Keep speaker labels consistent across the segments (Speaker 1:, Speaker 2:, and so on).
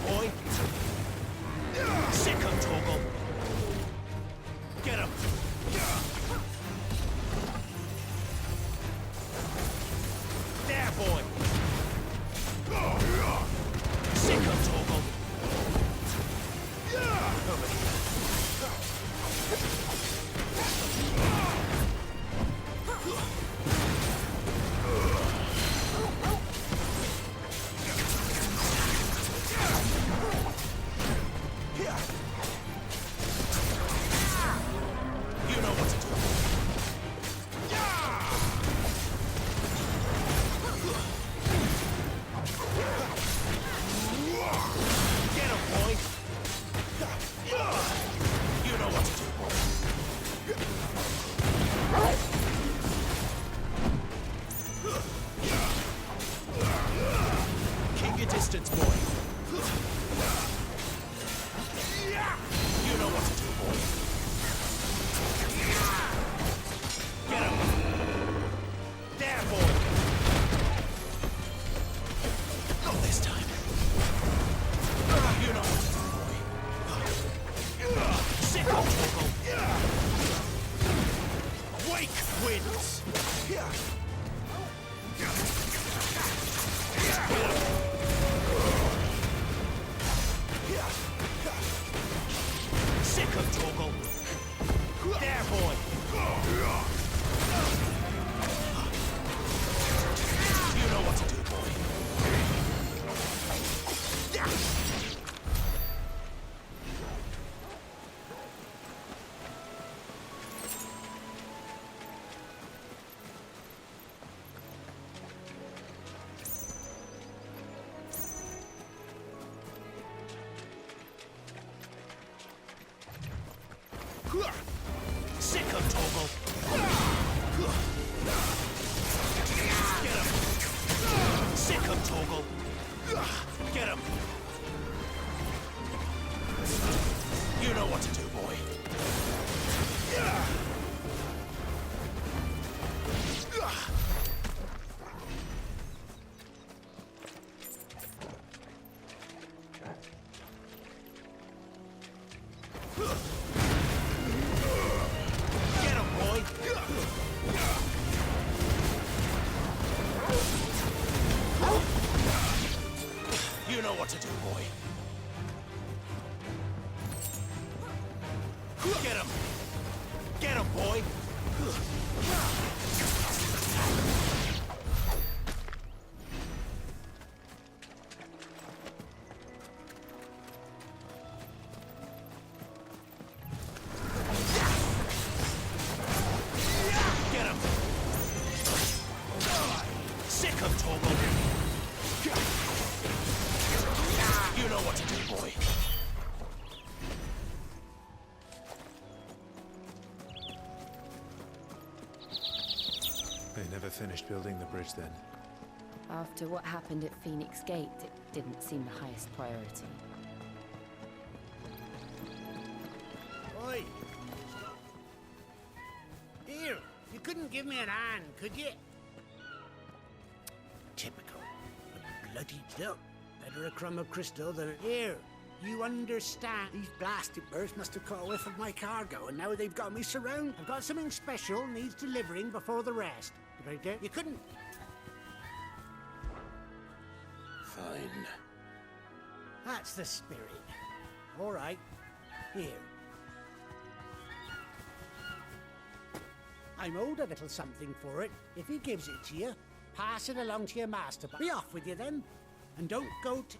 Speaker 1: boy! Sick of Toggle! Get him! There, boy! Sick of Toggle! Over here. You know what to do. Get him, boy! You know what to do. Keep your distance, boy. You know what to do, boy. Get him! There, boy! Not this time. You know what to do, boy. Sick of Toggle! Wake wins! Sick of Toggle! There, boy! You know what to do, boy. Sick of Toggle! Get him! Sick of Toggle! Get him! You know what to do, boy. Get him, boy! You know what to do, boy. Get him! Get him, boy! Get him! Sick of Toggle! You know what to do, boy.
Speaker 2: They never finished building the bridge then.
Speaker 3: After what happened at Phoenix Gate, it didn't seem the highest priority.
Speaker 4: Oi! Here, you couldn't give me an hand, could you? Typical. A bloody look. Better a crumb of crystal than a... Here, you understand. These blasted birds must have caught a whiff of my cargo, and now they've got me surrounded. I've got something special, needs delivering before the rest. Did I get... You couldn't...
Speaker 2: Fine.
Speaker 4: That's the spirit. All right. Here. I'm owed a little something for it. If he gives it to you, pass it along to your master. Be off with you then. And don't go to...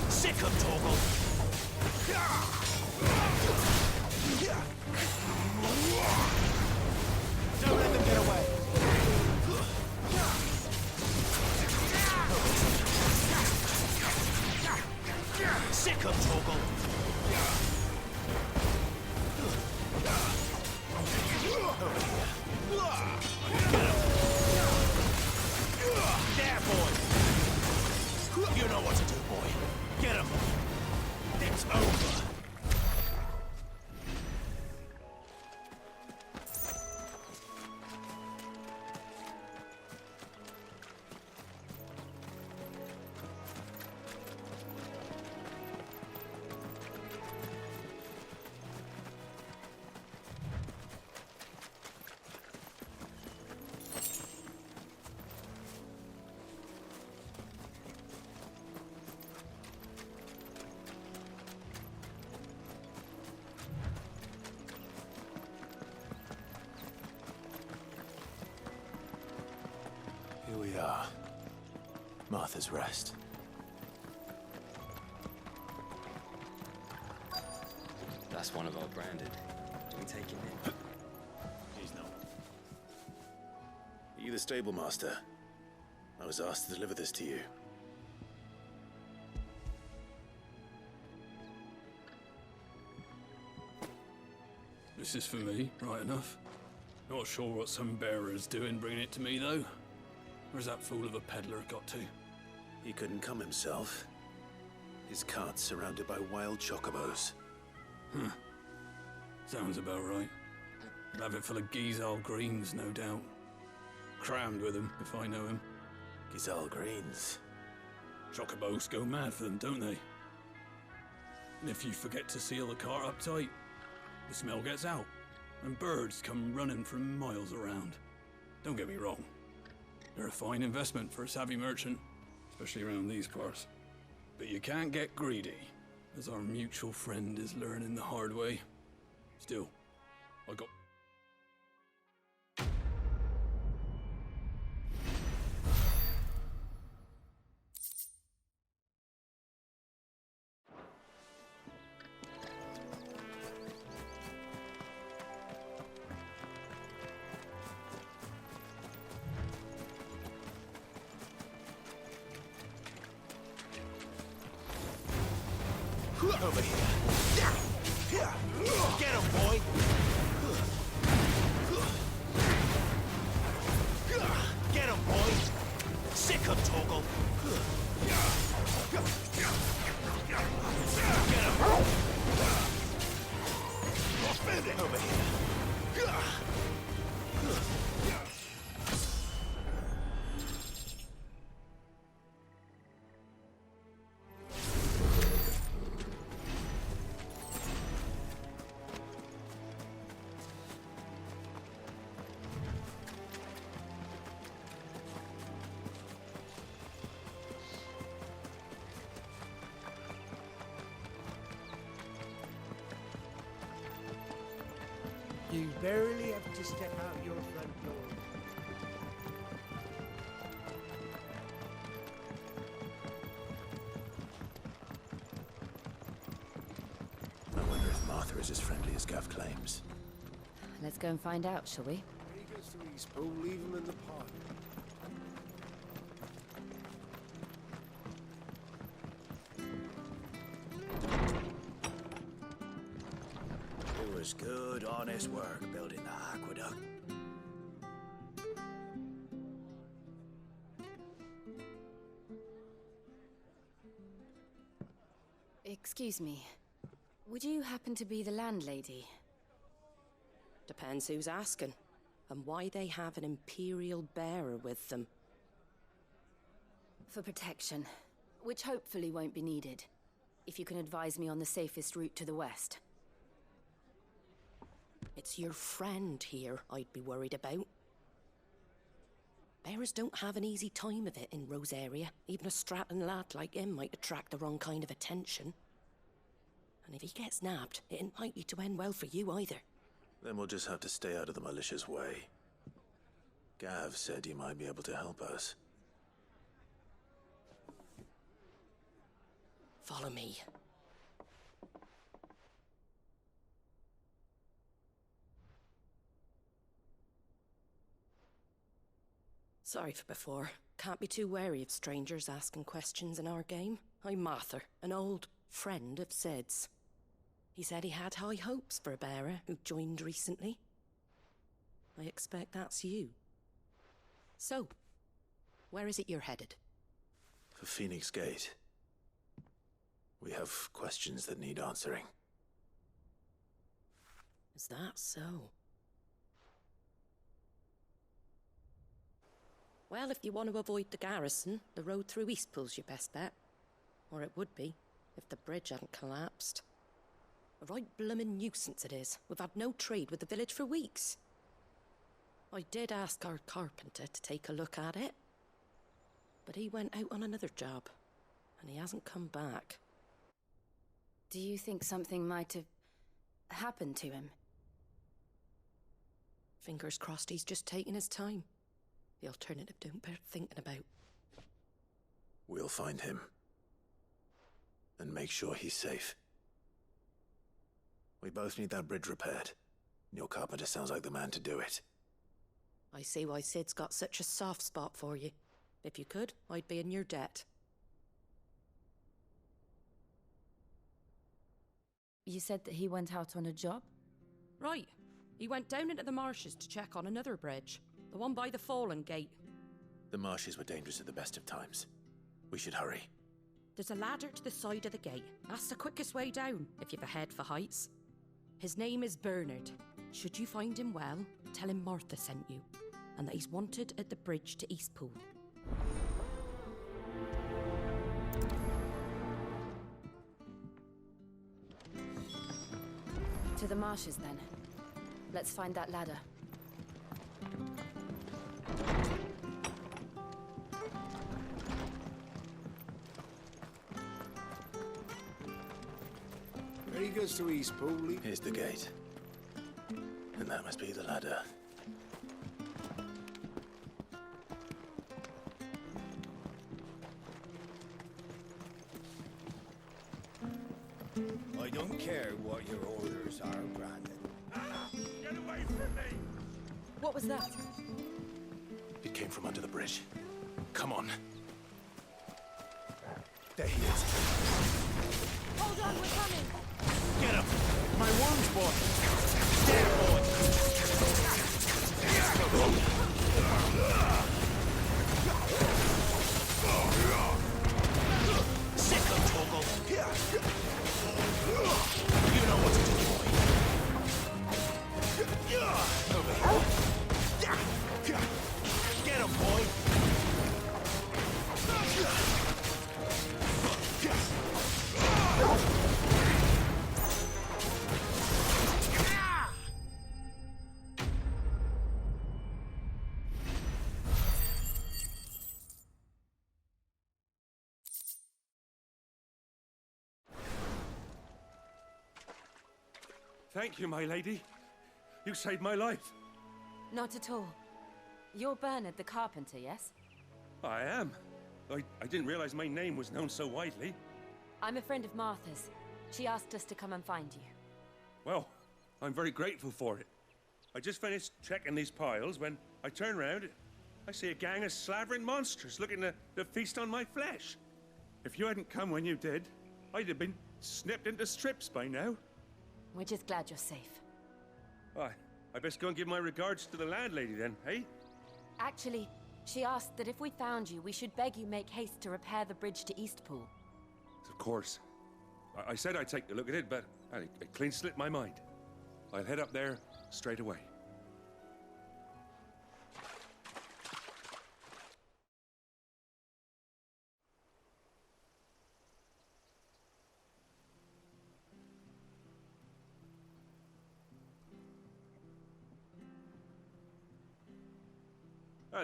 Speaker 1: Sick of Toggle! Don't let them get away! Sick of Toggle! There, boy! You know what to do, boy. Get him! It's over!
Speaker 2: Here we are. Martha's Rest.
Speaker 5: That's one of our branded. Do we take him in?
Speaker 2: He's not. Are you the stable master? I was asked to deliver this to you.
Speaker 6: This is for me, right enough. Not sure what some bearer's doing bringing it to me, though. Where's that fool of a peddler got to?
Speaker 2: He couldn't come himself. His cart's surrounded by wild chocobos.
Speaker 6: Sounds about right. He'll have it full of Gizal greens, no doubt. Crammed with them, if I know him.
Speaker 2: Gizal greens.
Speaker 6: Chocobos go mad for them, don't they? And if you forget to seal the cart up tight, the smell gets out, and birds come running from miles around. Don't get me wrong. They're a fine investment for a savvy merchant, especially around these parts. But you can't get greedy, as our mutual friend is learning the hard way. Still, I got...
Speaker 1: Over here. Get him, boy! Get him, boy! Sick him, Torgal! Get him! Spin it over here!
Speaker 4: You barely have to step out your front door.
Speaker 2: I wonder if Martha is as friendly as Gav claims.
Speaker 3: Let's go and find out, shall we?
Speaker 7: When he gets to East Pole, leave him in the pod.
Speaker 1: It was good, honest work building the aqueduct.
Speaker 3: Excuse me. Would you happen to be the landlady?
Speaker 8: Depends who's asking, and why they have an Imperial bearer with them.
Speaker 3: For protection, which hopefully won't be needed. If you can advise me on the safest route to the west.
Speaker 8: It's your friend here I'd be worried about. Bearers don't have an easy time of it in Rosaria. Even a Stratton lad like him might attract the wrong kind of attention. And if he gets nabbed, it ain't likely to end well for you either.
Speaker 2: Then we'll just have to stay out of the malicious way. Gav said he might be able to help us.
Speaker 8: Follow me. Sorry for before. Can't be too wary of strangers asking questions in our game. I'm Martha, an old friend of Sid's. He said he had high hopes for a bearer who joined recently. I expect that's you. So, where is it you're headed?
Speaker 2: For Phoenix Gate. We have questions that need answering.
Speaker 8: Is that so? Well, if you want to avoid the garrison, the road through Eastpool's your best bet. Or it would be, if the bridge hadn't collapsed. A right bloomin' nuisance it is. We've had no trade with the village for weeks. I did ask our carpenter to take a look at it. But he went out on another job, and he hasn't come back.
Speaker 3: Do you think something might have happened to him?
Speaker 8: Fingers crossed he's just taking his time. The alternative don't bear thinking about.
Speaker 2: We'll find him. And make sure he's safe. We both need that bridge repaired. Your carpenter sounds like the man to do it.
Speaker 8: I see why Sid's got such a soft spot for you. If you could, I'd be in your debt.
Speaker 3: You said that he went out on a job?
Speaker 8: Right. He went down into the marshes to check on another bridge. The one by the Fallen Gate.
Speaker 2: The marshes were dangerous at the best of times. We should hurry.
Speaker 8: There's a ladder to the side of the gate. That's the quickest way down, if you've a head for heights. His name is Bernard. Should you find him well, tell him Martha sent you, and that he's wanted at the bridge to Eastpool.
Speaker 3: To the marshes, then. Let's find that ladder.
Speaker 7: There he goes to Eastpool.
Speaker 2: Here's the gate. And that must be the ladder.
Speaker 1: I don't care what your orders are, Brandon. Get away from me!
Speaker 3: What was that?
Speaker 2: It came from under the bridge. Come on.
Speaker 1: There he is.
Speaker 3: Hold on, we're coming!
Speaker 1: Get him! My wounds, boy! There, boy! Sick of Toggle! You know what to do, boy! Over here! Get him, boy!
Speaker 9: Thank you, my lady. You saved my life.
Speaker 3: Not at all. You're Bernard the carpenter, yes?
Speaker 9: I am. I didn't realize my name was known so widely.
Speaker 3: I'm a friend of Martha's. She asked us to come and find you.
Speaker 9: Well, I'm very grateful for it. I just finished checking these piles when I turn around. I see a gang of slavering monsters looking to feast on my flesh. If you hadn't come when you did, I'd have been snipped into strips by now.
Speaker 3: We're just glad you're safe.
Speaker 9: I best go and give my regards to the landlady then, eh?
Speaker 3: Actually, she asked that if we found you, we should beg you make haste to repair the bridge to Eastpool.
Speaker 9: Of course. I said I'd take a look at it, but it clean slipped my mind. I'll head up there straight away.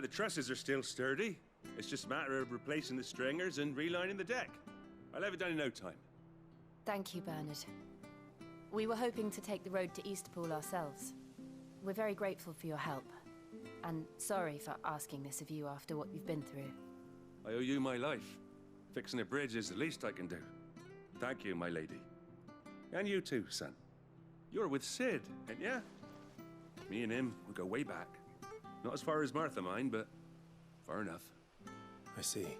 Speaker 9: The trusses are still sturdy. It's just a matter of replacing the stringers and relining the deck. I'll have it done in no time.
Speaker 3: Thank you, Bernard. We were hoping to take the road to Eastpool ourselves. We're very grateful for your help. And sorry for asking this of you after what you've been through.
Speaker 9: I owe you my life. Fixing a bridge is the least I can do. Thank you, my lady. And you too, son. You're with Sid, ain't ya? Me and him, we go way back. Not as far as Martha, mind, but far enough.
Speaker 2: I see.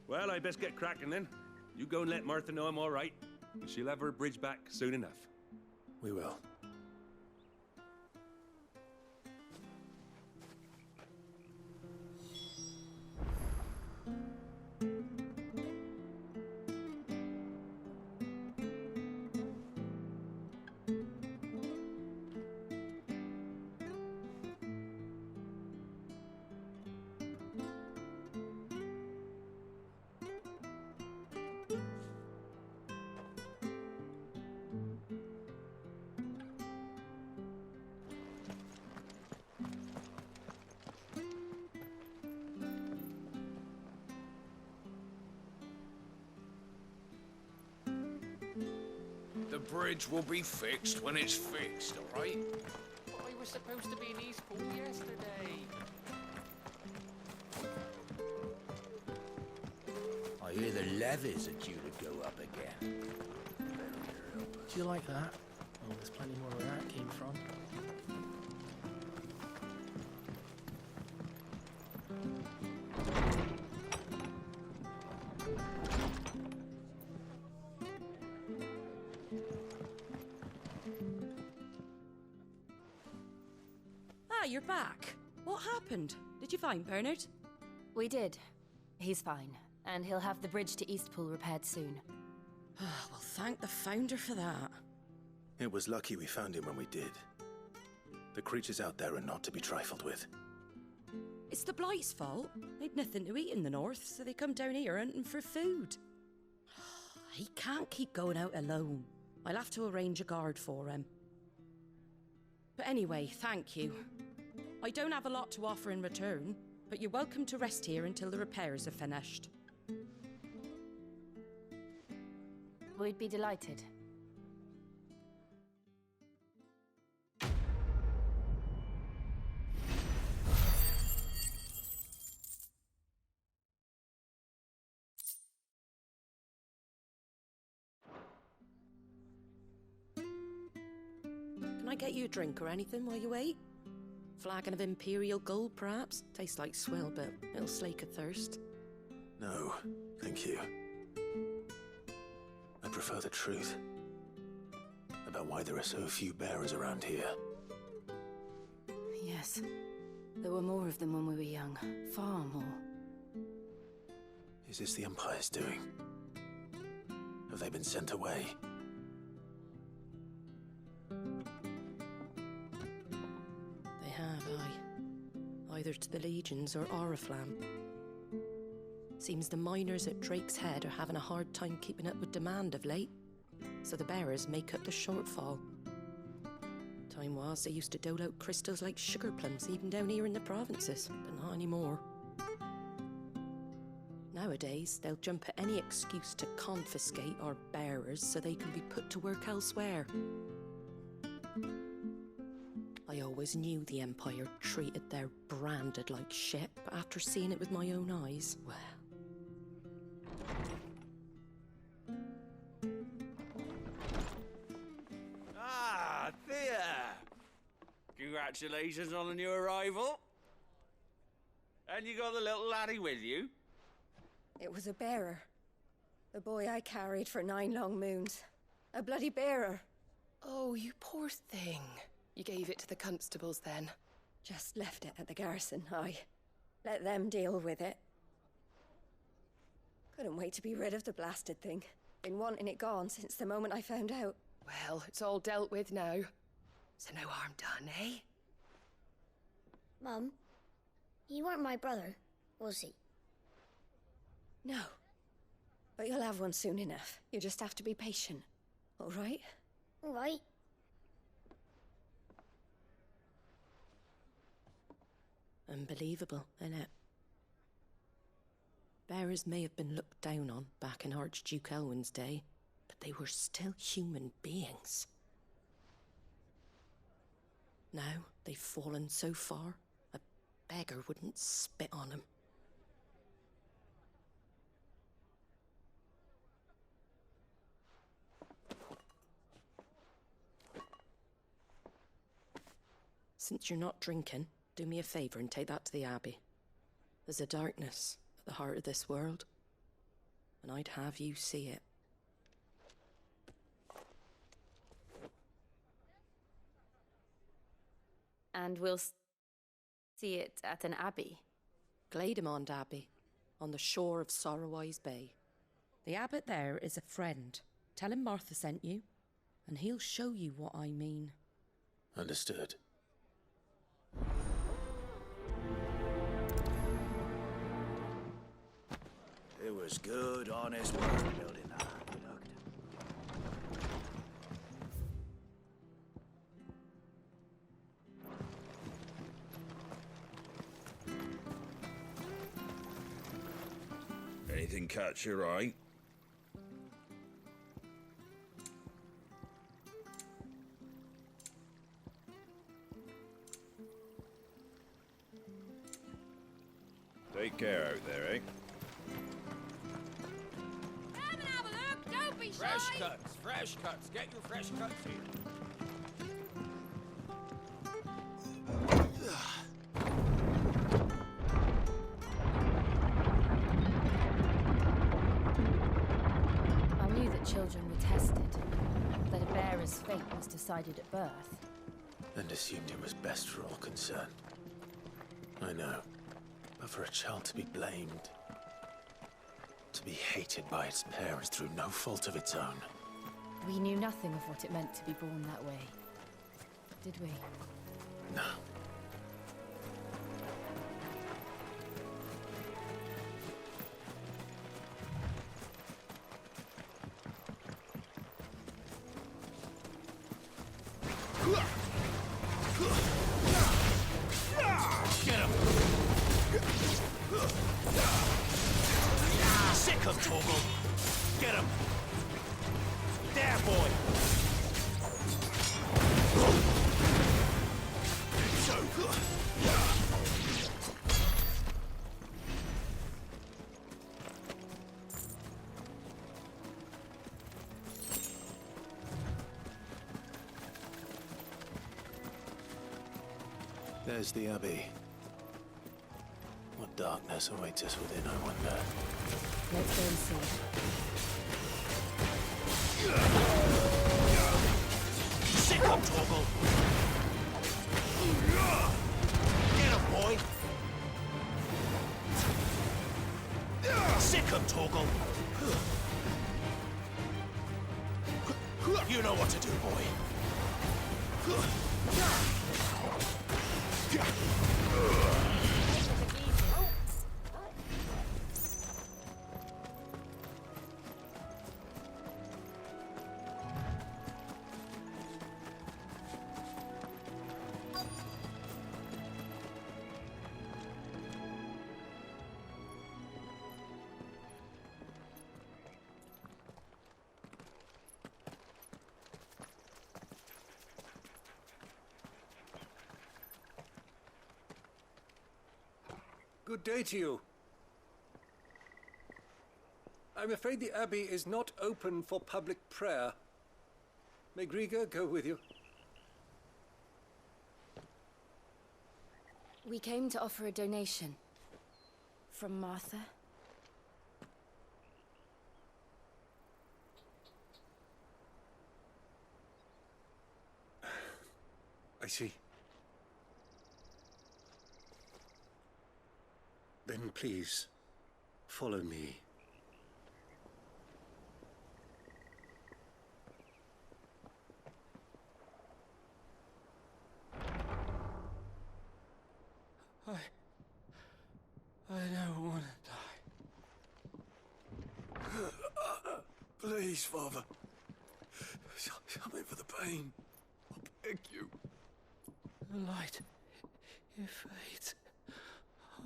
Speaker 9: Well, I best get cracking then. You go and let Martha know I'm all right. And she'll have her bridge back soon enough.
Speaker 2: We will.
Speaker 10: The bridge will be fixed when it's fixed, all right?
Speaker 11: I was supposed to be in Eastpool yesterday.
Speaker 10: I hear the levies are due to go up again.
Speaker 11: Do you like that? Oh, there's plenty more where that came from.
Speaker 8: Ah, you're back. What happened? Did you find Bernard?
Speaker 3: We did. He's fine, and he'll have the bridge to Eastpool repaired soon.
Speaker 8: Well, thank the Founder for that.
Speaker 2: It was lucky we found him when we did. The creatures out there are not to be trifled with.
Speaker 8: It's the Blight's fault. They'd nothing to eat in the north, so they come down here hunting for food. He can't keep going out alone. I'll have to arrange a guard for him. But anyway, thank you. I don't have a lot to offer in return, but you're welcome to rest here until the repairs are finished.
Speaker 3: We'd be delighted.
Speaker 8: Can I get you a drink or anything while you wait? Flagon of Imperial Gold, perhaps? Tastes like swill, but it'll slake a thirst.
Speaker 2: No, thank you. I prefer the truth about why there are so few bearers around here.
Speaker 3: Yes. There were more of them when we were young. Far more.
Speaker 2: Is this the Empire's doing? Have they been sent away?
Speaker 8: They have, aye. Either to the Legions or Oriflamme. Seems the miners at Drake's Head are having a hard time keeping up with demand of late, so the bearers make up the shortfall. Time was they used to dole out crystals like sugar plums even down here in the provinces, but not anymore. Nowadays, they'll jump at any excuse to confiscate our bearers so they can be put to work elsewhere. I always knew the Empire treated their branded like shit, but after seeing it with my own eyes, well...
Speaker 10: Ah, Thea! Congratulations on the new arrival. And you got the little laddie with you?
Speaker 12: It was a bearer. The boy I carried for 9 long moons. A bloody bearer.
Speaker 13: Oh, you poor thing. You gave it to the constables then?
Speaker 12: Just left it at the garrison, aye. Let them deal with it. Couldn't wait to be rid of the blasted thing. Been wanting it gone since the moment I found out.
Speaker 13: Well, it's all dealt with now. So no harm done, eh?
Speaker 14: Mum, you weren't my brother, was he?
Speaker 12: No. But you'll have one soon enough. You just have to be patient. All right?
Speaker 14: All right.
Speaker 8: Unbelievable, innit? Bearers may have been looked down on back in Archduke Elwin's day, but they were still human beings. Now they've fallen so far, a beggar wouldn't spit on them. Since you're not drinking, do me a favour and take that to the Abbey. There's a darkness at the heart of this world, and I'd have you see it.
Speaker 3: And we'll see it at an abbey.
Speaker 8: Glademond Abbey, on the shore of Sorrowwise Bay. The abbot there is a friend. Tell him Martha sent you, and he'll show you what I mean.
Speaker 2: Understood.
Speaker 7: It was good, honest work building that aqueduct.
Speaker 10: Anything catch your eye? Take care out there, eh?
Speaker 15: Come and have a look, don't be shy!
Speaker 10: Fresh cuts. Get your fresh cuts here.
Speaker 3: I knew that children were tested, that a bearer's fate was decided at birth.
Speaker 2: And assumed it was best for all concerned. I know. But for a child to be blamed, to be hated by its parents through no fault of its own.
Speaker 3: We knew nothing of what it meant to be born that way, did we?
Speaker 2: No.
Speaker 1: Get him! Sick him, Torgal! Get him! There, boy! So...
Speaker 2: There's the Abbey. What darkness awaits us within, I wonder.
Speaker 3: Let's go and see.
Speaker 1: Sick him, Torgal! Get him, boy! Sick him, Torgal! You know what to do, boy.
Speaker 16: Good day to you. I'm afraid the Abbey is not open for public prayer. May Griga go with you?
Speaker 3: We came to offer a donation. From Martha.
Speaker 16: I see. Then please, follow me.
Speaker 6: I don't want to die.
Speaker 2: Please, Father. Help me for the pain. I beg you.
Speaker 6: The light, it fades.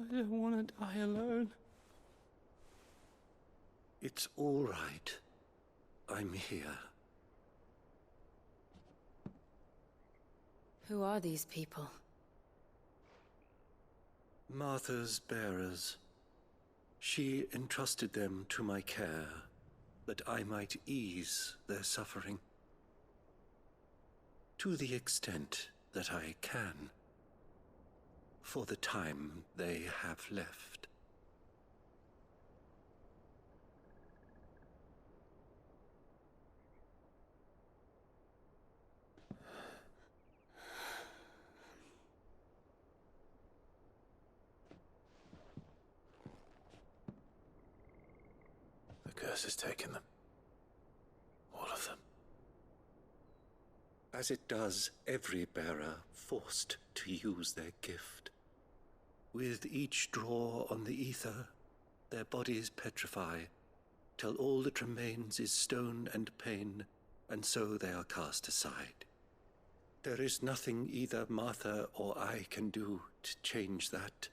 Speaker 6: I don't want to die alone.
Speaker 16: It's all right. I'm here.
Speaker 3: Who are these people?
Speaker 16: Martha's bearers. She entrusted them to my care, that I might ease their suffering. To the extent that I can, for the time they have left.
Speaker 2: curse has taken them. All of them.
Speaker 16: As it does every bearer forced to use their gift. With each draw on the ether, their bodies petrify, till all that remains is stone and pain, and so they are cast aside. There is nothing either Martha or I can do to change that,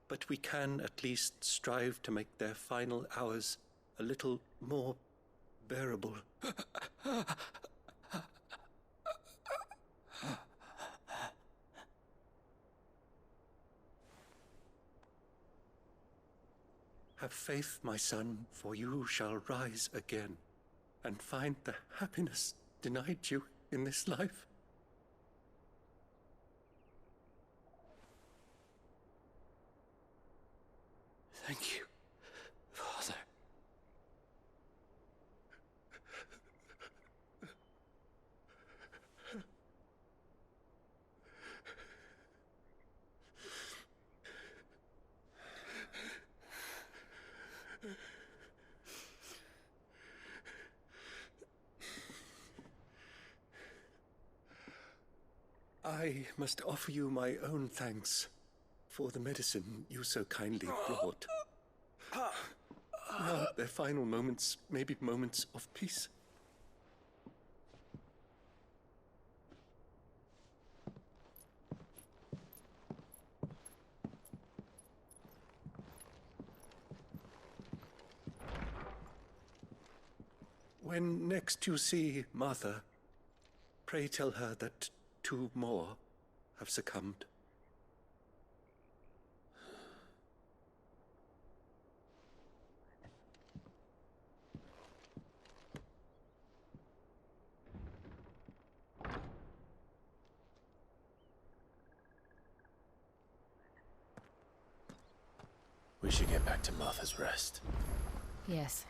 Speaker 16: but we can at least strive to make their final hours a little more bearable. Have faith, my son, for you shall rise again and find the happiness denied you in this life.
Speaker 2: Thank you, Father.
Speaker 16: I must offer you my own thanks for the medicine you so kindly brought. Now, their final moments may be moments of peace. When next you see Martha, pray tell her that 2 more have succumbed.
Speaker 2: We should get back to Martha's Rest.
Speaker 3: Yes.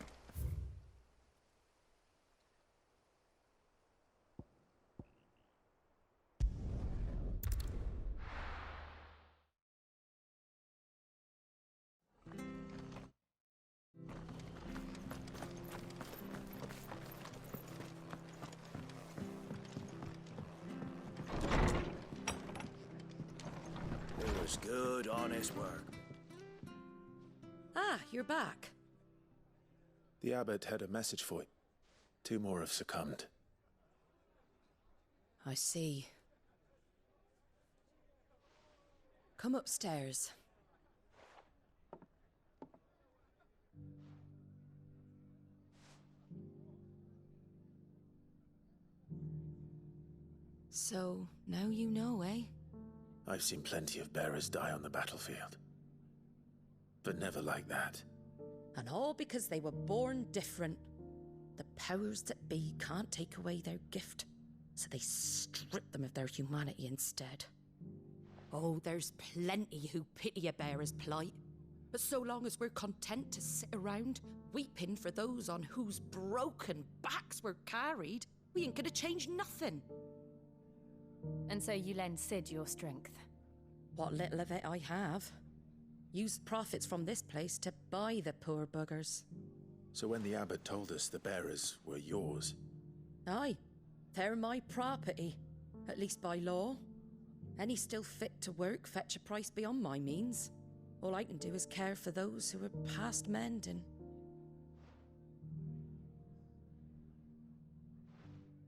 Speaker 7: It was good, honest work.
Speaker 8: Ah, you're back.
Speaker 2: The abbot had a message for you. 2 more have succumbed.
Speaker 8: I see. Come upstairs. So, now you know, eh?
Speaker 2: I've seen plenty of bearers die on the battlefield. But never like that.
Speaker 8: And all because they were born different. The powers that be can't take away their gift, so they strip them of their humanity instead. Oh, there's plenty who pity a bearer's plight. But so long as we're content to sit around, weeping for those on whose broken backs we're carried, we ain't gonna change nothing.
Speaker 3: And so you lend Sid your strength?
Speaker 8: What little of it I have. Used profits from this place to buy the poor buggers.
Speaker 2: So when the abbot told us the bearers were yours...
Speaker 8: Aye, they're my property, at least by law. Any still fit to work fetch a price beyond my means. All I can do is care for those who are past mending.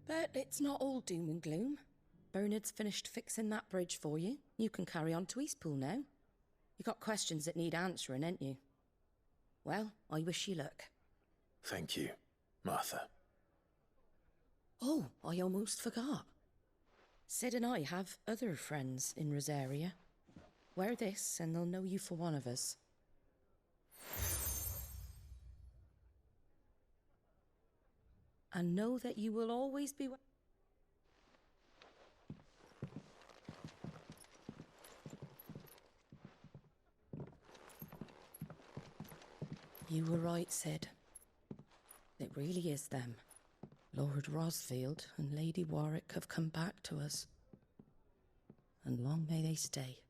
Speaker 8: But it's not all doom and gloom. Bernard's finished fixing that bridge for you. You can carry on to Eastpool now. You got questions that need answering, ain't you? Well, I wish you luck.
Speaker 2: Thank you, Martha.
Speaker 8: Oh, I almost forgot. Sid and I have other friends in Rosaria. Wear this and they'll know you for one of us. And know that you will always be... You were right, Sid. It really is them. Lord Rosfield and Lady Warwick have come back to us. And long may they stay.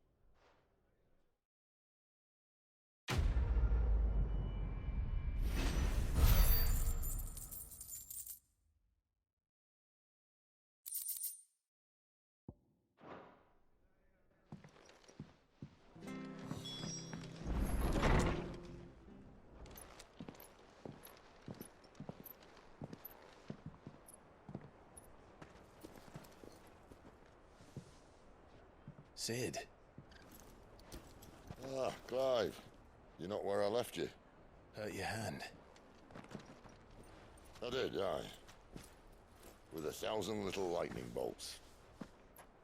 Speaker 2: Sid.
Speaker 17: Ah, Clive. You're not where I left you.
Speaker 2: Hurt your hand.
Speaker 17: I did, aye. With 1,000 little lightning bolts.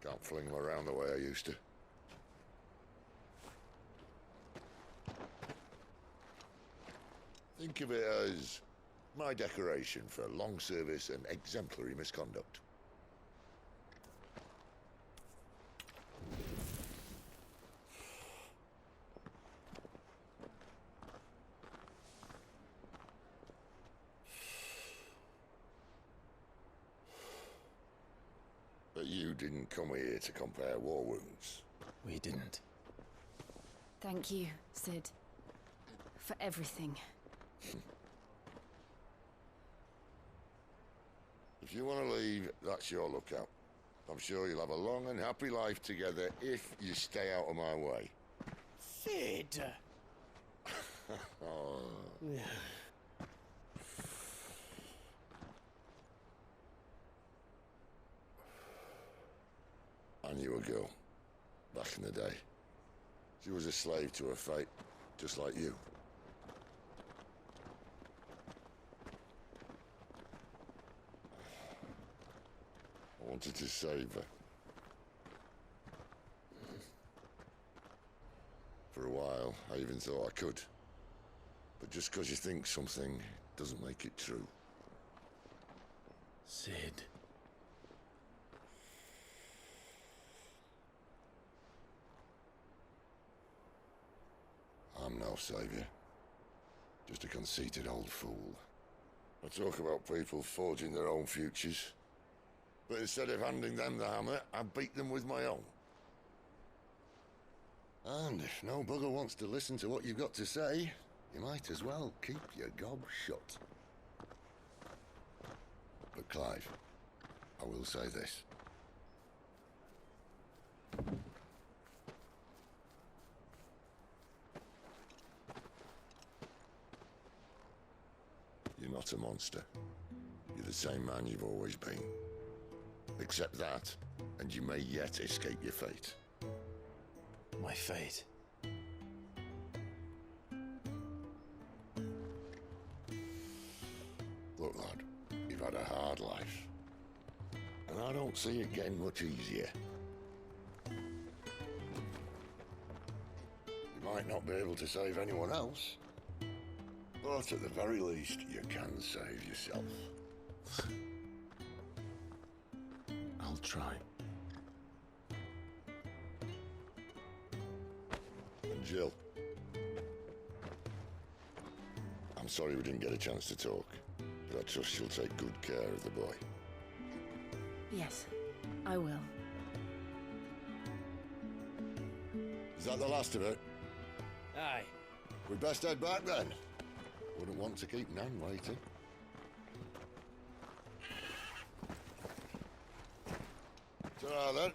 Speaker 17: Can't fling them around the way I used to. Think of it as my decoration for long service and exemplary misconduct. But you didn't come here to compare war wounds.
Speaker 2: We didn't.
Speaker 3: Thank you, Sid. For everything.
Speaker 17: If you want to leave, that's your lookout. I'm sure you'll have a long and happy life together if you stay out of my way.
Speaker 4: Sid!
Speaker 17: Oh. I knew a girl, back in the day. She was a slave to her fate, just like you. I wanted to save her. For a while, I even thought I could. But just because you think something doesn't make it true.
Speaker 2: Sid.
Speaker 17: I'm no savior. Just a conceited old fool. I talk about people forging their own futures. But instead of handing them the hammer, I beat them with my own. And if no bugger wants to listen to what you've got to say, you might as well keep your gob shut. But Clive, I will say this. You're not a monster. You're the same man you've always been. Accept that, and you may yet escape your fate.
Speaker 2: My fate?
Speaker 17: Look, lad, you've had a hard life. And I don't see it getting much easier. You might not be able to save anyone else, but at the very least, you can save yourself.
Speaker 2: I'll try.
Speaker 17: And Jill, I'm sorry we didn't get a chance to talk, but I trust you'll take good care of the boy.
Speaker 3: Yes, I will.
Speaker 17: Is that the last of it?
Speaker 4: Aye.
Speaker 17: We'd best head back then. Wouldn't want to keep Nan waiting. Ta-ra then.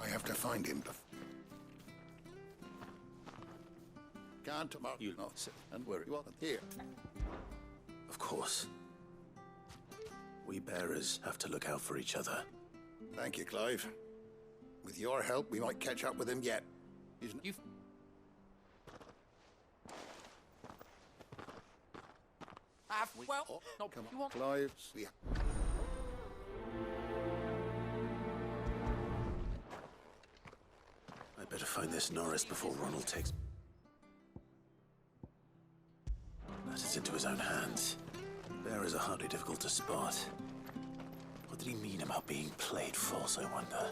Speaker 17: I have to find him. Can't tomorrow, you know, and where you are here.
Speaker 2: Of course. We bearers have to look out for each other.
Speaker 17: Thank you, Clive. With your help, we might catch up with him yet. Isn't you?
Speaker 4: Well, no,
Speaker 17: come on,
Speaker 4: you want
Speaker 17: Clive. Yeah.
Speaker 2: I better find this Norris before Ronald takes matters into his own hands. Bearers are hardly difficult to spot. What did he mean about being played false, I wonder?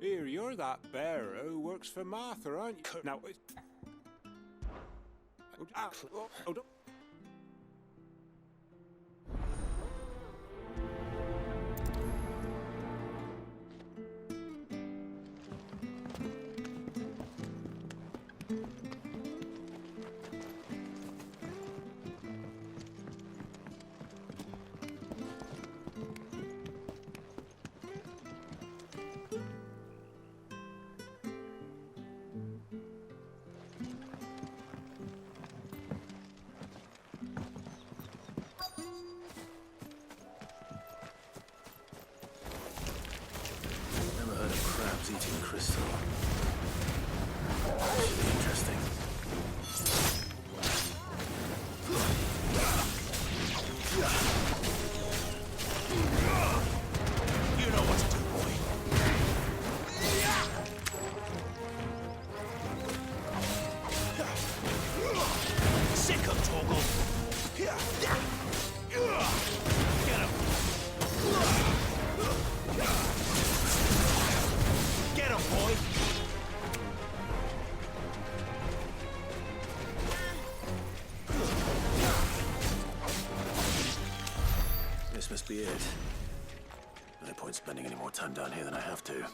Speaker 18: Here, you're that bearer who works for Martha, aren't you? Now, don't.
Speaker 2: Never heard of crabs eating crystal. Should be interesting.
Speaker 1: You know what to do, boy. Sick of Torgal. Get him. Get him, boy.
Speaker 2: This must be it. No point spending any more time down here than I have to.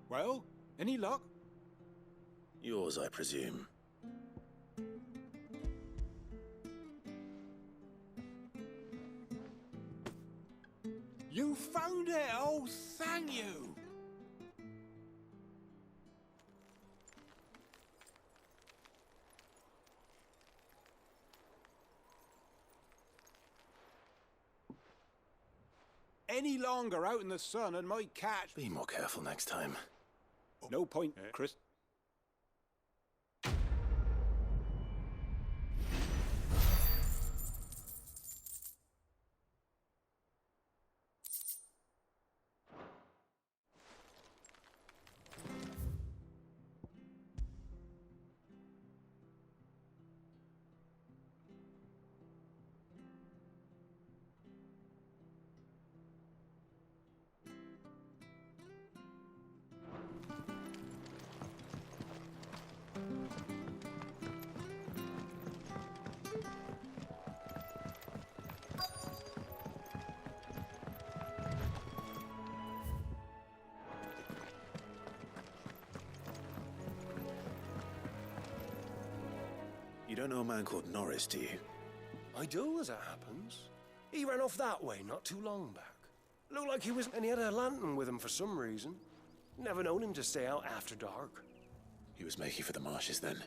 Speaker 18: Well, any luck?
Speaker 2: Yours, I presume.
Speaker 18: You found it! Oh, thank you! Any longer out in the sun and might catch...
Speaker 2: Be more careful next time.
Speaker 18: No point, Chris.
Speaker 2: You don't know a man called Norris, do you?
Speaker 19: I do, as it happens. He ran off that way not too long back. Looked like he was... and he had a lantern with him for some reason. Never known him to stay out after dark.
Speaker 2: He was making for the marshes then.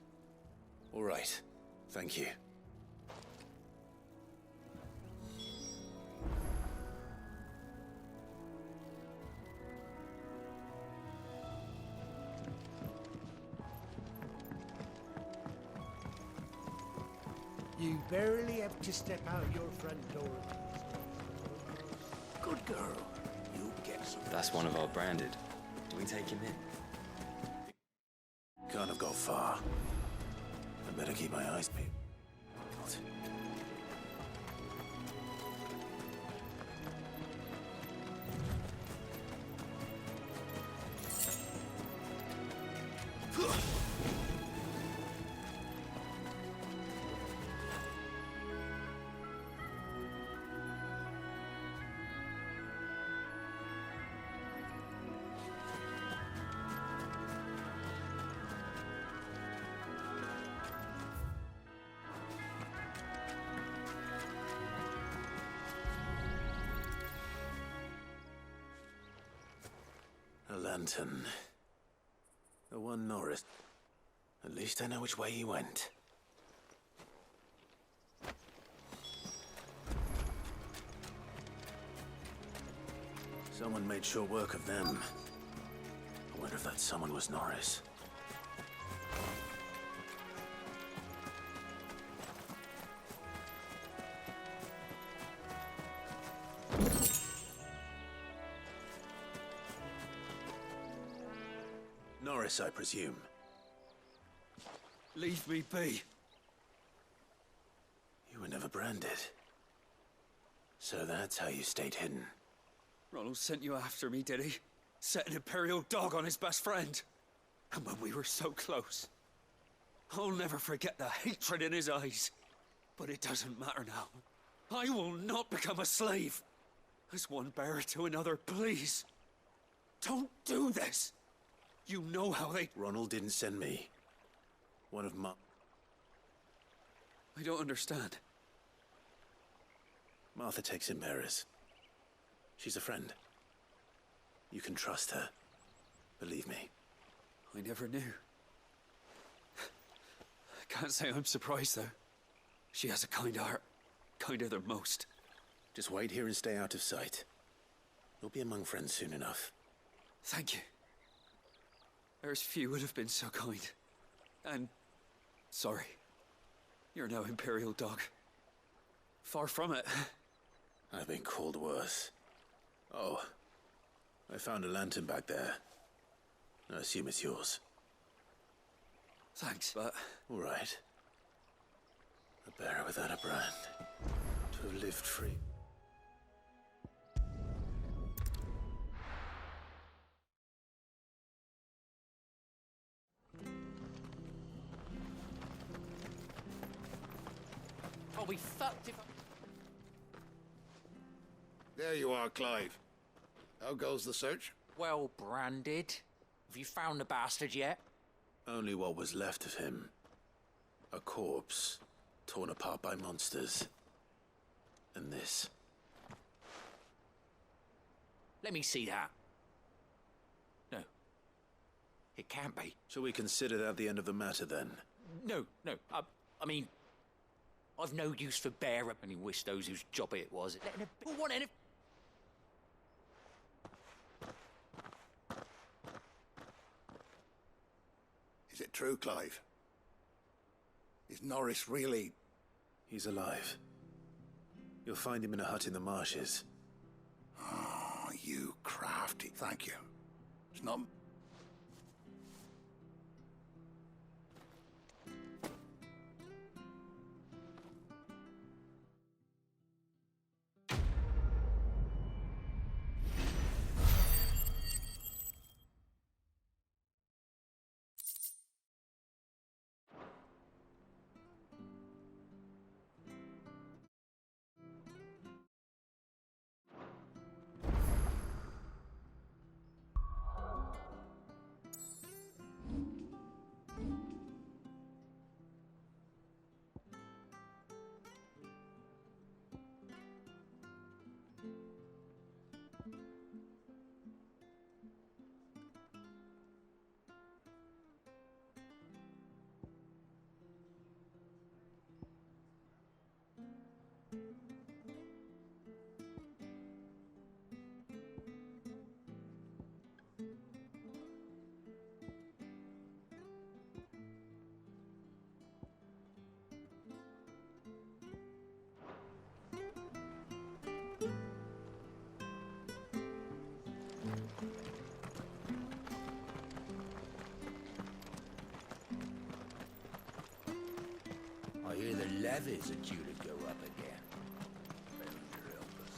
Speaker 2: All right. Thank you.
Speaker 4: You barely have to step out your front door. Good girl. You get some.
Speaker 5: That's one of our branded. Do we take him in?
Speaker 2: Can't have got far. I better keep my eyes peeled. A lantern. The one Norris... At least I know which way he went. Someone made sure work of them. I wonder if that someone was Norris. Norris, I presume.
Speaker 10: Leave me be.
Speaker 2: You were never branded. So that's how you stayed hidden.
Speaker 10: Ronald sent you after me, did he? Set an Imperial dog on his best friend. And when we were so close. I'll never forget the hatred in his eyes. But it doesn't matter now. I will not become a slave. As one bearer to another, please. Don't do this. You know how they...
Speaker 2: Ronald didn't send me. One of my...
Speaker 10: I don't understand.
Speaker 2: Martha takes in bearers. She's a friend. You can trust her. Believe me.
Speaker 10: I never knew. I can't say I'm surprised, though. She has a kind heart. Kinder than most.
Speaker 2: Just wait here and stay out of sight. You'll be among friends soon enough.
Speaker 10: Thank you. There's few would have been so kind. And... sorry. You're no Imperial dog. Far from it.
Speaker 2: I've been called worse. Oh. I found a lantern back there. I assume it's yours.
Speaker 10: Thanks, but...
Speaker 2: All right. A bearer without a brand. To have lived free.
Speaker 20: I'll be fucked if I...
Speaker 7: There you are, Clive. How goes the search?
Speaker 20: Well branded. Have you found the bastard yet?
Speaker 2: Only what was left of him. A corpse, torn apart by monsters. And this.
Speaker 20: Let me see that. No. It can't be.
Speaker 2: Shall we consider that the end of the matter, then?
Speaker 20: No. I mean... I've no use for bearer any wish those whose job it was. Who want any...
Speaker 7: Is it true, Clive? Is Norris really...
Speaker 2: He's alive. You'll find him in a hut in the marshes.
Speaker 7: Oh, you crafty... Thank you. It's not...
Speaker 20: I hear the levies are due to go up again. Better help us.